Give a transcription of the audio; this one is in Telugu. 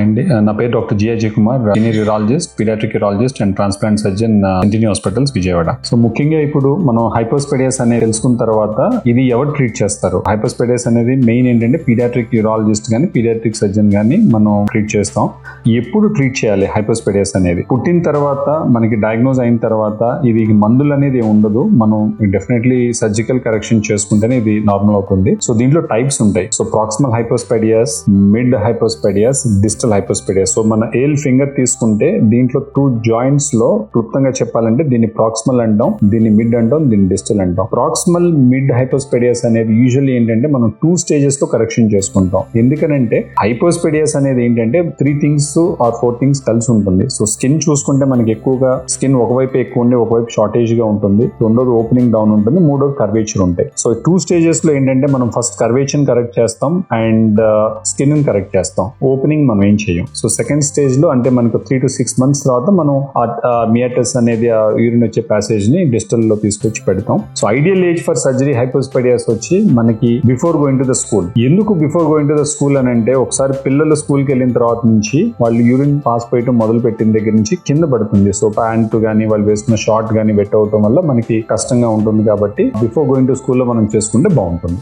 హాయ్ అండి, నా పేరు doctor G Ajay Kumar, senior urologist, paediatric urologist and transplant surgeon, Sentini hospitals, Vijayawada. So ముఖ్యంగా ఇప్పుడు మనం హైపోస్పెడియాస్ అనేది తెలుసుకున్న తర్వాత ఇది ఎవరు ట్రీట్ చేస్తారు? హైపోస్పెడియాస్ అనేది మెయిన్ ఏంటంటే పీడియాట్రిక్ యూరాలజిస్ట్ గానీ పీడియాట్రిక్ సర్జన్ గానీ మనం ట్రీట్ చేస్తాం. ఎప్పుడు ట్రీట్ చేయాలి హైపోస్పెడియాస్ అనేది? పుట్టిన తర్వాత మనకి డయాగ్నోజ్ అయిన తర్వాత ఇది మందులు అనేది ఉండదు, మనం డెఫినెట్లీ సర్జికల్ కరెక్షన్ చేసుకుంటేనే ఇది నార్మల్ అవుతుంది. సో దీంట్లో టైప్స్ ఉంటాయి. So proximal hypospadias, mid hypospadias, distal hypospadias. So మన ఏల్ ఫింగర్ తీసుకుంటే దీంట్లో 2 జాయింట్స్ లో క్లుప్తంగా చెప్పాలంటే దీన్ని ప్రాక్సిమల్ అంటాం, దీన్ని మిడ్ అంటాం, దీన్ని డిస్టల్ అంటాం. ప్రాక్సిమల్ మిడ్ హైపోస్పెడియాస్ అనేది యూజువల్లీ ఏంటంటే మనం 2 స్టేజెస్ లో కరెక్షన్ చేసుకుంటాం. ఎందుకనంటే హైపోస్పెడియాస్ అనేది ఏంటంటే 3 థింగ్స్ ఆర్ 4 థింగ్స్ కలిసి ఉంటుంది. సో స్కిన్ చూసుకుంటే మనకి ఎక్కువగా స్కిన్ ఒకవైపు ఎక్కువ ఉండి ఒకవైపు షార్టేజ్ గా ఉంటుంది, రెండోది ఓపెనింగ్ డౌన్ ఉంటుంది, మూడోది కర్వేచర్ ఉంటాయి. సో 2 స్టేజెస్ లో ఏంటంటే మనం ఫస్ట్ కర్వేచర్ కరెక్ట్ చేస్తాం అండ్ స్కిన్ కరెక్ట్ చేస్తాం, ఓపెనింగ్ మనం ఏం చేయం. సో సెకండ్ స్టేజ్ లో అంటే మనకు 3 to 6 months తర్వాత మనం మియాటస్ అనేది యూరిన్ వచ్చే ప్యాసేజ్ ని డిస్టల్ లో తీసుకొచ్చి పెడతాం. So ideal age for surgery hypospadias వచ్చి మనకి before going to the school. ఎందుకు before going to the school అని అంటే ఒకసారి పిల్లలు స్కూల్ కి వెళ్ళిన తర్వాత నుంచి వాళ్ళు యూరిన్ పాస్ పోయటం మొదలు పెట్టిన దగ్గర నుంచి కింద పడుతుంది. సో ప్యాంట్ గానీ వాళ్ళు వేసుకున్న షార్ట్ గానీ వెట్ అవటం వల్ల మనకి కష్టంగా ఉంటుంది. కాబట్టి బిఫోర్ గోయింగ్ టు స్కూల్ లో మనం చేసుకుంటే బాగుంటుంది.